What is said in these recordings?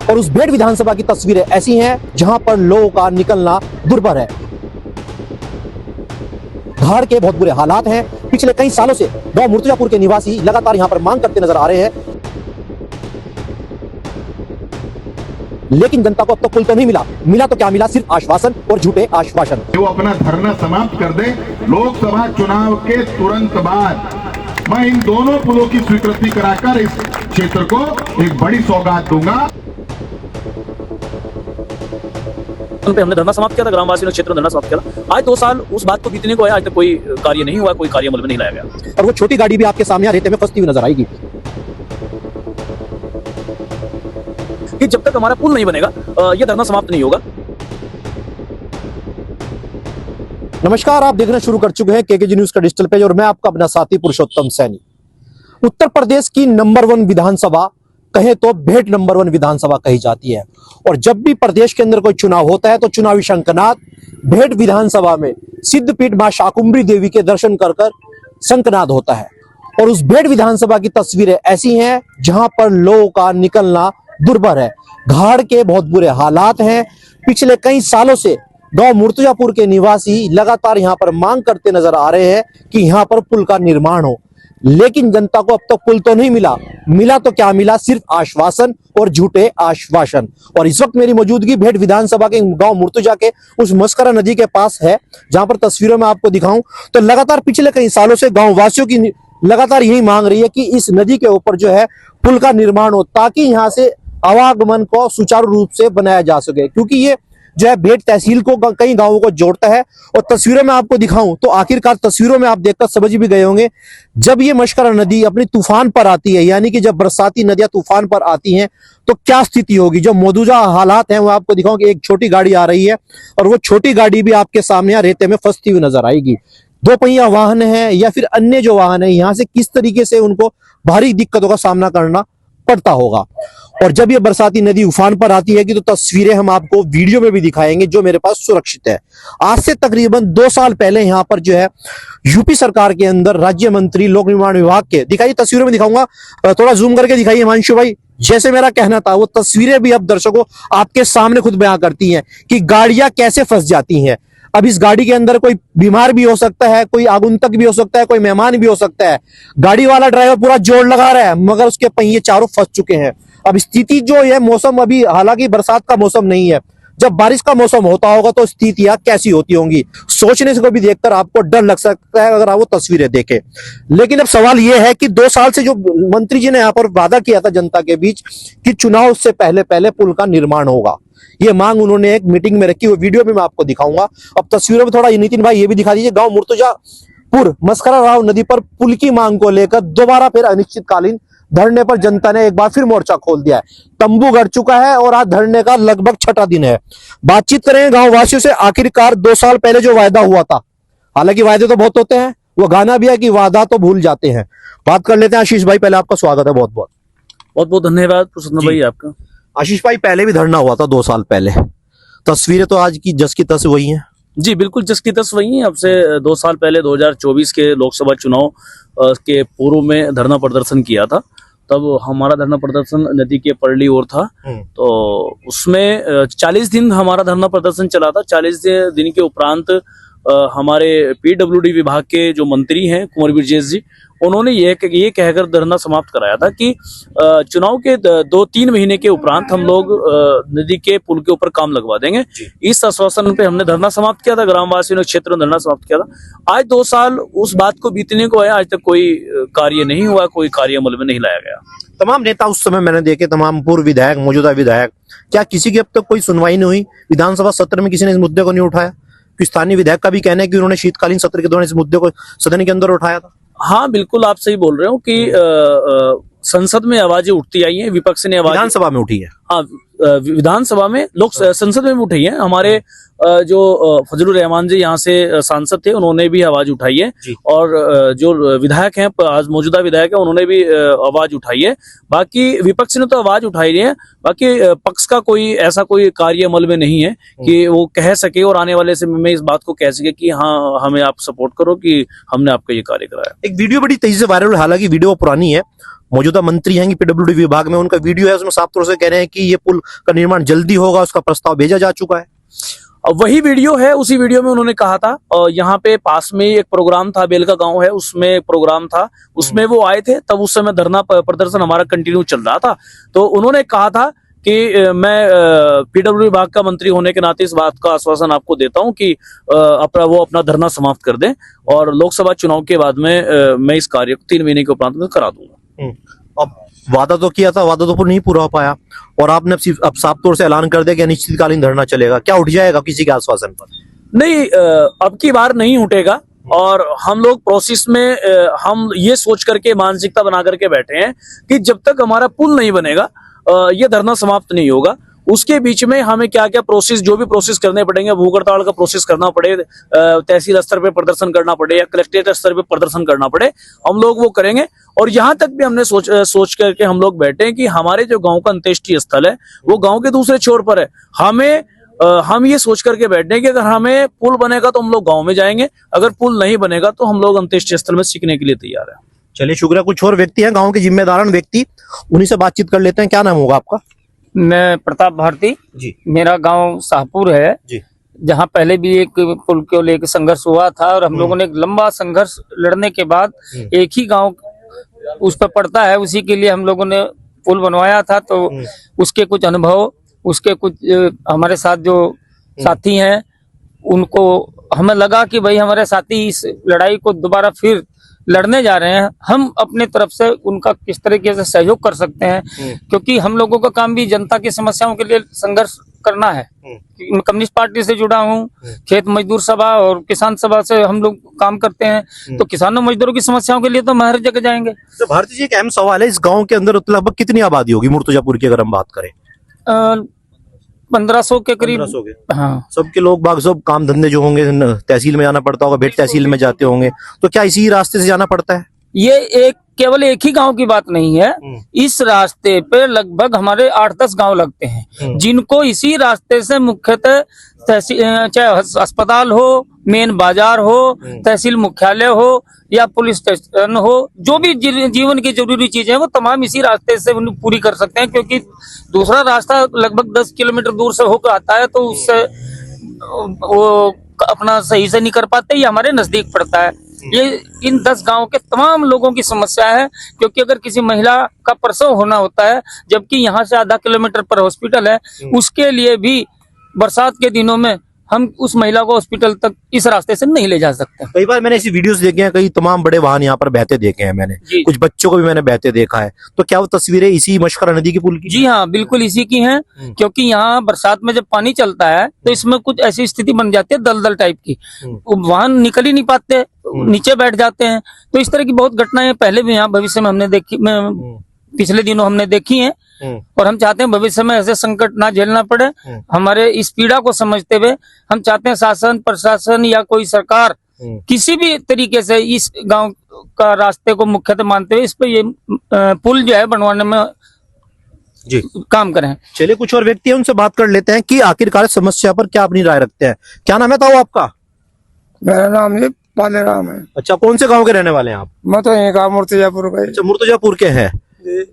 और उस भेड़ विधानसभा की तस्वीरें ऐसी हैं जहां पर लोगों का निकलना दुर्भर है। धाड़ के बहुत बुरे हालात हैं। पिछले कई सालों से गांव मुर्तजापुर के निवासी लगातार यहां पर मांग करते नजर आ रहे हैं, लेकिन जनता को अब तक पुल तो नहीं मिला तो क्या मिला, सिर्फ आश्वासन और झूठे आश्वासन। वो अपना धरना समाप्त कर दे। लोकसभा चुनाव के तुरंत बाद मैं इन दोनों पुलों की स्वीकृति कराकर इस क्षेत्र को एक बड़ी सौगात दूंगा। पे हमने धरना समाप्त किया था, ग्रामवासियों ने क्षेत्र में धरना समाप्त किया था। आज 2 साल उस बात को बीतने को है, आज तक कोई कार्य नहीं हुआ, कोई कार्य अमल में नहीं लाया गया। और वो छोटी गाड़ी भी आपके सामने रेते में फंसती हुई नजर आएगी कि जब तक हमारा पुल नहीं बनेगा ये धरना समाप्त नहीं होगा। नमस्कार, आप देखना शुरू कर चुके हैं केकेजी न्यूज का डिजिटल पेज और मैं आपका अपना साथी पुरुषोत्तम सैनी। उत्तर प्रदेश की नंबर 1 विधानसभा कहे तो भेंट नंबर 1 विधानसभा कही जाती है। और जब भी प्रदेश के अंदर कोई चुनाव होता है तो चुनावी शंखनाद भेंट विधानसभा में सिद्धपीठ मां शाकुंभरी देवी के दर्शन कर शंखनाद होता है। और उस भेंट विधानसभा की तस्वीरें ऐसी हैं जहां पर लोगों का निकलना दुर्भर है। धाड़ के बहुत बुरे हालात हैं। पिछले कई सालों से गांव मुर्तजापुर के निवासी लगातार यहां पर मांग करते नजर आ रहे हैं कि यहां पर पुल का निर्माण हो, लेकिन जनता को अब तक पुल तो नहीं मिला तो क्या मिला, सिर्फ आश्वासन और झूठे आश्वासन। और इस वक्त मेरी मौजूदगी भेंट विधानसभा के गांव मुर्तजा के उस मस्करा नदी के पास है, जहां पर तस्वीरों में आपको दिखाऊं तो लगातार पिछले कई सालों से गांव वासियों की लगातार यही मांग रही है कि इस नदी के ऊपर जो है पुल का निर्माण हो, ताकि यहां से आवागमन को सुचारू रूप से बनाया जा सके, क्योंकि ये जो है भेंट तहसील को कई गांवों को जोड़ता है। और तस्वीरों में आपको दिखाऊं तो आखिरकार तस्वीरों में आप देखकर समझ भी गए होंगे, जब ये मशकरा नदी अपनी तूफान पर आती है, यानी कि जब बरसाती नदियां तूफान पर आती हैं तो क्या स्थिति होगी। जो मौजूदा हालात हैं वो आपको दिखाऊं कि एक छोटी गाड़ी आ रही है और वो छोटी गाड़ी भी आपके सामने रेते में फंसती हुई नजर आएगी। 2 पहिया वाहन है या फिर अन्य जो वाहन है, यहां से किस तरीके से उनको भारी दिक्कतों का सामना करना पड़ता होगा। और जब ये बरसाती नदी उफान पर आती है कि तो तस्वीरें हम आपको वीडियो में भी दिखाएंगे जो मेरे पास सुरक्षित है। आज से तकरीबन 2 साल पहले यहाँ पर जो है यूपी सरकार के अंदर राज्य मंत्री लोक निर्माण विभाग के, दिखाइए तस्वीरों में दिखाऊंगा, थोड़ा जूम करके दिखाइए हिमांशु भाई। जैसे मेरा कहना था वो तस्वीरें भी अब दर्शकों आपके सामने खुद बयां करती हैं कि गाड़ियां कैसे फंस जाती हैं। अब इस गाड़ी के अंदर कोई बीमार भी हो सकता है, कोई आगंतुक भी हो सकता है, कोई मेहमान भी हो सकता है। गाड़ी वाला ड्राइवर पूरा जोर लगा रहा है मगर उसके पहिए चारों फंस चुके हैं। अब स्थिति जो है, मौसम अभी हालांकि बरसात का मौसम नहीं है, जब बारिश का मौसम होता होगा तो स्थितियां कैसी होती होंगी, सोचने से को भी देखकर आपको डर लग सकता है अगर आप वो तस्वीरें देखें। लेकिन अब सवाल यह है कि 2 साल से जो मंत्री जी ने यहाँ पर वादा किया था जनता के बीच कि चुनाव से पहले पुल का निर्माण होगा, ये मांग उन्होंने एक मीटिंग में रखी, वो वीडियो भी मैं आपको दिखाऊंगा। अब तस्वीरों में थोड़ा नितिन भाई ये भी दिखा दीजिए। गांव मुर्तजापुर मस्करा राव नदी पर पुल की मांग को लेकर दोबारा फिर अनिश्चितकालीन धरने पर जनता ने एक बार फिर मोर्चा खोल दिया है। तंबू गड़ चुका है और आज धरने का लगभग 6ठा दिन है। बातचीत करें गांव वासियों से। आखिरकार 2 साल पहले जो वायदा हुआ था, हालांकि वायदे तो बहुत होते हैं, वो गाना भी है कि वादा तो भूल जाते हैं। बात कर लेते हैं आशीष भाई, पहले आपका स्वागत है। बहुत बहुत धन्यवाद पुरुषोत्तम भाई आपका। आशीष भाई, पहले भी धरना हुआ था 2 साल पहले, तस्वीरें तो आज की जस की तस वही हैं। जी बिल्कुल, जस की तस वही है। अब से 2 साल पहले 2024 के लोकसभा चुनाव के पूर्व में धरना प्रदर्शन किया था। तब हमारा धरना प्रदर्शन नदी के परली ओर था, तो उसमें 40 दिन हमारा धरना प्रदर्शन चला था। 40 दिन के उपरांत हमारे पीडब्ल्यूडी विभाग के जो मंत्री हैं कुंवर ब्रजेश जी, उन्होंने ये कहकर धरना समाप्त कराया था कि चुनाव के 2-3 महीने के उपरांत हम लोग नदी के पुल के ऊपर काम लगवा देंगे। इस आश्वासन पे हमने धरना समाप्त किया था, ग्रामवासियों ने क्षेत्र में धरना समाप्त किया था। आज 2 साल उस बात को बीतने को है, आज तक कोई कार्य नहीं हुआ, कोई कार्य अमल में नहीं लाया गया। तमाम नेता उस समय मैंने देखे, तमाम पूर्व विधायक, मौजूदा विधायक, क्या किसी की अब तक कोई सुनवाई नहीं हुई? विधानसभा सत्र में किसी ने इस मुद्दे को नहीं उठाया? स्थानीय विधायक का भी कहना है कि उन्होंने शीतकालीन सत्र के दौरान इस मुद्दे को सदन के अंदर उठाया था। हाँ बिल्कुल, आप सही बोल रहे हो कि संसद में आवाजें उठती आई हैं, विपक्ष ने आवाज विधानसभा में उठी है। हाँ, विधानसभा में, लोक संसद में भी उठाई है। हमारे जो फजलुर रहमान जी यहाँ से सांसद थे, उन्होंने भी आवाज उठाई है। और जो विधायक हैं, आज मौजूदा विधायक है, उन्होंने भी आवाज उठाई है। बाकी विपक्ष ने तो आवाज उठाई है, बाकी पक्ष का कोई ऐसा कोई कार्य अमल में नहीं है कि वो कह सके और आने वाले समय में इस बात को कह सके कि हाँ हमें आप सपोर्ट करो कि हमने आपका ये कार्य कराया। एक वीडियो बड़ी तेजी से वायरल, हालांकि वीडियो पुरानी है, मौजूदा मंत्री हैं पीडब्ल्यूडी विभाग में, उनका वीडियो है, उसमें साफ तौर से कह रहे हैं कि ये पुल का निर्माण जल्दी होगा, उसका प्रस्ताव भेजा जा चुका है। अब वही वीडियो है, उसी वीडियो में उन्होंने कहा था, यहाँ पे पास में एक प्रोग्राम था, बेलका गांव है, उसमें एक प्रोग्राम था, उसमें वो आए थे, तब उस समय धरना प्रदर्शन हमारा कंटिन्यू चल रहा था। तो उन्होंने कहा था कि मैं पीडब्ल्यू विभाग का मंत्री होने के नाते इस बात का आश्वासन आपको देता हूं कि वो अपना धरना समाप्त कर दें और लोकसभा चुनाव के बाद में मैं इस कार्य को 3 महीने के उपरांत में करा दूंगा। अब वादा तो किया था, वादा तो नहीं पूरा हो पाया और आपने अब साफ तौर से ऐलान कर दिया कि अनिश्चितकालीन धरना चलेगा। क्या उठ जाएगा किसी के आश्वासन पर? नहीं, अब की बार नहीं उठेगा और हम लोग प्रोसेस में हम ये सोच करके मानसिकता बना करके बैठे हैं कि जब तक हमारा पुल नहीं बनेगा ये धरना समाप्त नहीं होगा। उसके बीच में हमें क्या क्या प्रोसेस, जो भी प्रोसेस करने पड़ेंगे, भूख हड़ताल का प्रोसेस करना पड़े, तहसील स्तर पे प्रदर्शन करना पड़े या कलेक्ट्रेट स्तर पे प्रदर्शन करना पड़े, हम लोग वो करेंगे। और यहाँ तक भी हमने सोच करके हम लोग बैठे हैं कि हमारे जो गांव का अंत्येष्टि स्थल है वो गांव के दूसरे छोर पर है। हम ये सोच करके बैठे हैं कि अगर हमें पुल बनेगा तो हम लोग गाँव में जाएंगे, अगर पुल नहीं बनेगा तो हम लोग अंत्येष्टि स्थल में सीखने के लिए तैयार है। चलिए शुक्रिया। कुछ और व्यक्ति हैं गांव के जिम्मेदारान व्यक्ति, उन्हीं से बातचीत कर लेते हैं। क्या नाम होगा आपका? मैं प्रताप भारती जी। मेरा गांव शाहपुर है जी। जहां पहले भी एक पुल को लेकर संघर्ष हुआ था और हम लोगों ने एक लंबा संघर्ष लड़ने के बाद एक ही गांव उस पर पड़ता है, उसी के लिए हम लोगों ने पुल बनवाया था। तो उसके कुछ अनुभव, उसके कुछ हमारे साथ जो साथी हैं उनको हमें लगा कि भाई हमारे साथी इस लड़ाई को दोबारा फिर लड़ने जा रहे हैं, हम अपने तरफ से उनका किस तरीके से सहयोग कर सकते हैं, क्योंकि हम लोगों का काम भी जनता की समस्याओं के लिए संघर्ष करना है। मैं कम्युनिस्ट पार्टी से जुड़ा हूँ, खेत मजदूर सभा और किसान सभा से हम लोग काम करते हैं, तो किसानों मजदूरों की समस्याओं के लिए तो हम हर जगह जाएंगे। तो भारती जी, एक अहम सवाल है, इस गांव के अंदर लगभग कितनी आबादी होगी मुर्तजापुर की अगर हम बात करें? 1500 के करीब। 1500 के। हाँ, सबके लोग बाग सब काम धंधे जो होंगे तहसील में जाना पड़ता होगा, भेट तहसील में जाते होंगे, तो क्या इसी रास्ते से जाना पड़ता है? ये केवल एक ही गांव की बात नहीं है, इस रास्ते पे लगभग हमारे 8-10 गांव लगते हैं जिनको इसी रास्ते से मुख्यतः चाहे अस्पताल हो, मेन बाजार हो, तहसील मुख्यालय हो या पुलिस स्टेशन हो, जो भी जीवन की जरूरी चीजें हैं वो तमाम इसी रास्ते से पूरी कर सकते हैं, क्योंकि दूसरा रास्ता लगभग 10 किलोमीटर दूर से होकर आता है, तो उससे वो अपना सही से नहीं कर पाते, ये हमारे नजदीक पड़ता है। ये इन 10 गांव के तमाम लोगों की समस्या है, क्योंकि अगर किसी महिला का प्रसव होना होता है जबकि यहाँ से आधा किलोमीटर पर हॉस्पिटल है, उसके लिए भी बरसात के दिनों में हम उस महिला को हॉस्पिटल तक इस रास्ते से नहीं ले जा सकते। कई बार मैंने ऐसी वीडियोस देखे हैं, कई तमाम बड़े वाहन यहाँ पर बहते देखे हैं मैंने, कुछ बच्चों को भी मैंने बहते देखा है। तो क्या वो तस्वीरें इसी मशकरा नदी के पुल की? जी हाँ, बिल्कुल इसी की हैं, क्योंकि यहाँ बरसात में जब पानी चलता है तो इसमें कुछ ऐसी स्थिति बन जाती है दलदल टाइप की, वाहन निकल ही नहीं पाते, नीचे बैठ जाते हैं। तो इस तरह की बहुत घटनाएं पहले भी यहाँ भविष्य में हमने देखी, पिछले दिनों हमने देखी हैं, और हम चाहते हैं भविष्य में ऐसे संकट ना झेलना पड़े। हमारे इस पीड़ा को समझते हुए हम चाहते हैं शासन, प्रशासन या कोई सरकार किसी भी तरीके से इस गांव का रास्ते को मुख्यतः मानते हुए इस पे ये पुल जो है बनवाने में जी काम करें। चलिए कुछ और व्यक्ति हैं, उनसे बात कर लेते हैं कि आखिरकार समस्या पर क्या अपनी राय रखते हैं। क्या नाम है ताऊ आपका? मेरा नाम ये पालेराम है। अच्छा, कौन से गांव के रहने वाले हैं आप? मैं तो यहीं का मुर्तजापुर का। अच्छा, मुर्तजापुर के हैं।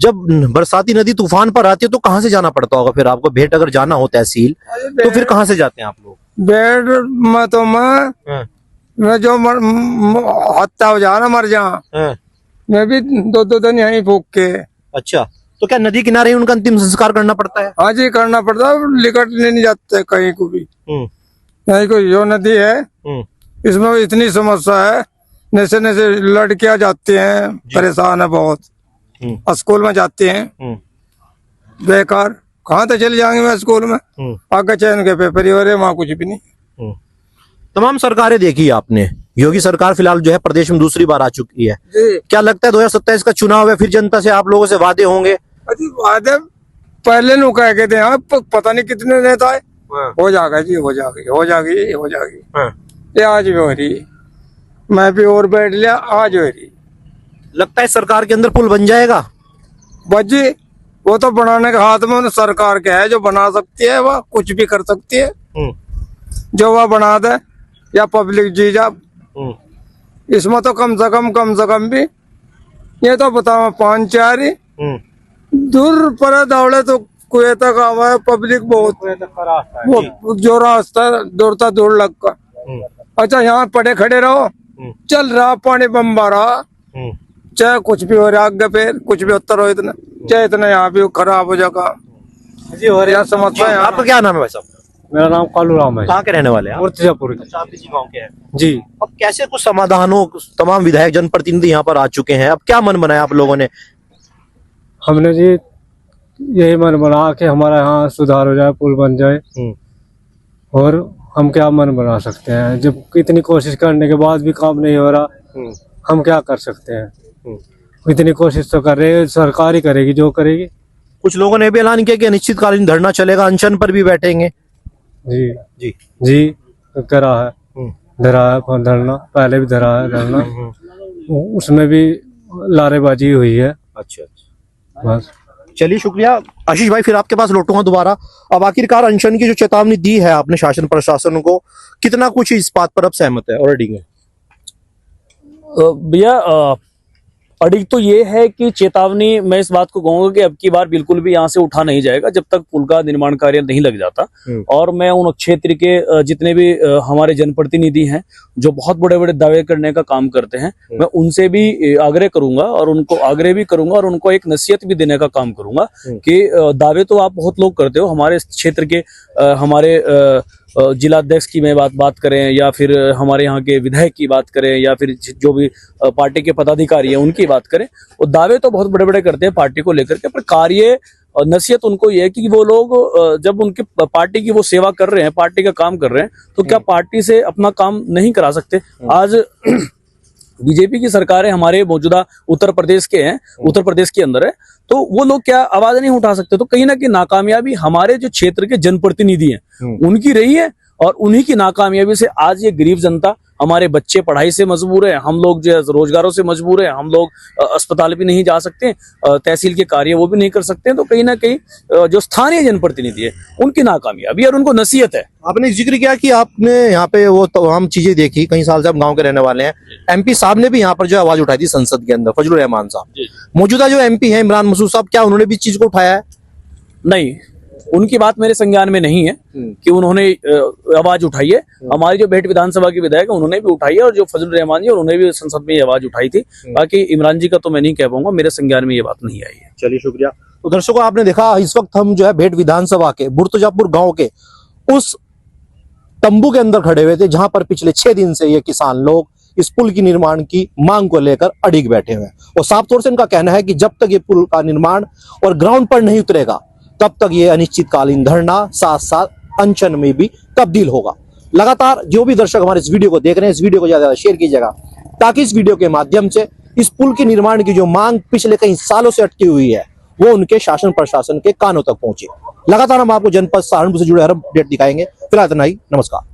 जब बरसाती नदी तूफान पर आती है तो कहाँ से जाना पड़ता होगा फिर आपको? भेट अगर जाना हो तहसील तो फिर कहाँ से जाते हैं आप लोग? बेड में तो मैं जो हत्या हो जा ना, मर जा, मैं भी 2-2 दिन यहीं फूक के। अच्छा, तो क्या नदी किनारे उनका अंतिम संस्कार करना पड़ता है? हाँ जी, करना पड़ता है, लिकट नहीं जाते कहीं को भी। यहीं को जो नदी है इसमें इतनी समस्या है, नशे नशे लड़कियां जाती हैं, परेशान है बहुत, स्कूल में जाते हैं बेकार, कहाँ तक चले जाएंगे मैं स्कूल में, आगे चैन के पेपर ही हो रहे, वहाँ कुछ भी नहीं। तमाम सरकारें देखी आपने, योगी सरकार फिलहाल जो है प्रदेश में दूसरी बार आ चुकी है। क्या लगता है 2027 का चुनाव है, फिर जनता से आप लोगों से वादे होंगे? वादे पहले नु कह के थे, हाँ पता नहीं कितने नेता है, हो जाएगा जी, हो जाएगी, हो जाएगी, हो जाएगी। ये आज भी हो रही, मैं भी और बैठ लिया, आज हो रही। लगता है सरकार के अंदर पुल बन जाएगा? बजी वो तो बनाने के हाथ में सरकार के है, जो बना सकती है वह कुछ भी कर सकती है, जो वह बना दे या पब्लिक जी जा। इसमें तो कम से कम भी ये तो बताओ 5-4 ही दूर पर दौड़े तो कुएं तक आवा है पब्लिक बहुत, वो जो रास्ता दौड़ता 2 लाख का। अच्छा यहाँ पड़े खड़े रहो, चल रहा पानी बम्बा रहा, चाहे कुछ भी हो रहा आगे पे कुछ भी होता रहो, इतना चाहे इतना यहाँ भी खराब हो जाएगा जी। और यहाँ समस्या है। आपका क्या नाम है भाई साहब? मेरा नाम कालू राम है। कहाँ के रहने वाले हैं आप? मुर्तिजापुर के। आप इसी गांव के हैं? जी। अब कैसे कुछ समाधान हो? तमाम विधायक जनप्रतिनिधि यहाँ पर आ चुके हैं, अब क्या मन बनाया आप लोगों ने? हमने जी यही मन बना कि हमारा यहाँ सुधार हो जाए, पुल बन जाए। और हम क्या मन बना सकते हैं, जब इतनी कोशिश करने के बाद भी काम नहीं हो रहा, हम क्या कर सकते हैं। इतनी कोशिश तो कर रहे हैं, सरकार ही करेगी जो करेगी। कुछ लोगों ने भी ऐलान किया कि अनिश्चितकालीन धरना चलेगा, अनशन पर भी बैठेंगे। जी जी जी करा है, धरा है धरना, पहले भी धरा है धरना, उसमें भी लारेबाजी हुई है। अच्छा, बस। चलिए शुक्रिया आशीष भाई, फिर आपके पास लौटूंगा दोबारा। अब आखिरकार अनशन की जो चेतावनी दी है आपने शासन प्रशासन को, कितना कुछ इस बात पर अब सहमत है? और अडिग है भैया, अडिग तो ये है कि चेतावनी मैं इस बात को कहूंगा कि अब की बार बिल्कुल भी यहाँ से उठा नहीं जाएगा जब तक पुल का निर्माण कार्य नहीं लग जाता। और मैं उन क्षेत्र के जितने भी हमारे जनप्रतिनिधि हैं जो बहुत बड़े बड़े दावे करने का काम करते हैं, मैं उनसे भी आग्रह करूंगा और उनको आग्रह भी करूंगा और उनको एक नसीहत भी देने का काम करूंगा कि दावे तो आप बहुत लोग करते हो, हमारे क्षेत्र के हमारे जिलाध्यक्ष की मैं बात करें या फिर हमारे यहाँ के विधायक की बात करें या फिर जो भी पार्टी के पदाधिकारी हैं उनकी बात करें, वो दावे तो बहुत बड़े बड़े करते हैं पार्टी को लेकर के, पर कार्य और नसीहत उनको ये है कि वो लोग जब उनके पार्टी की वो सेवा कर रहे हैं, पार्टी का काम कर रहे हैं, तो क्या पार्टी से अपना काम नहीं करा सकते? आज बीजेपी की सरकार है, हमारे मौजूदा उत्तर प्रदेश के हैं, उत्तर प्रदेश के अंदर है, तो वो लोग क्या आवाज नहीं उठा सकते? तो कहीं ना कहीं नाकामयाबी हमारे जो क्षेत्र के जनप्रतिनिधि हैं उनकी रही है और उन्हीं की नाकामयाबी से आज ये गरीब जनता, हमारे बच्चे पढ़ाई से मजबूर हैं, हम लोग जो रोजगारों से मजबूर हैं, हम लोग अस्पताल भी नहीं जा सकते, तहसील के कार्य वो भी नहीं कर सकते हैं। तो कहीं ना कहीं जो स्थानीय जनप्रतिनिधि है उनकी नाकामयाबी और उनको नसीहत है। आपने जिक्र किया कि आपने यहाँ पे वो तमाम चीजें देखी, कई साल से आप गांव के रहने वाले हैं। एमपी साहब ने भी यहाँ पर जो आवाज उठाई थी संसद के अंदर, फजलुर रहमान साहब, मौजूदा जो एमपी है इमरान मसूद साहब, क्या उन्होंने भी चीज को उठाया है? नहीं, उनकी बात मेरे संज्ञान में नहीं है कि उन्होंने आवाज उठाई है। हमारी जो भेट विधानसभा की विधायक है उन्होंने भी उठाई है और जो फजलुर रहमान जी उन्होंने भी संसद में ये आवाज उठाई थी। बाकी इमरान जी का तो मैं नहीं कह पाऊंगा, मेरे संज्ञान में ये बात नहीं आई है। चलिए शुक्रिया। तो दर्शकों आपने देखा इस वक्त हम जो है भेट विधानसभा के मुर्तजापुर गांव के उस तंबू के अंदर खड़े हुए थे जहां पर पिछले 6 दिन से ये किसान लोग इस पुल की निर्माण की मांग को लेकर अड़िग बैठे हुए हैं। और साफ तौर से इनका कहना है कि जब तक ये पुल का निर्माण और ग्राउंड पर नहीं उतरेगा तब तक ये अनिश्चितकालीन धरना साथ साथ अनशन में भी तब्दील होगा। लगातार जो भी दर्शक हमारे इस वीडियो को देख रहे हैं, इस वीडियो को ज्यादा से शेयर कीजिएगा ताकि इस वीडियो के माध्यम से इस पुल के निर्माण की जो मांग पिछले कई सालों से अटकी हुई है वो उनके शासन प्रशासन के कानों तक पहुंचे। लगातार हम आपको जनपद सहारनपुर से जुड़े हर अपडेट दिखाएंगे। फिलहाल इतना ही, नमस्कार।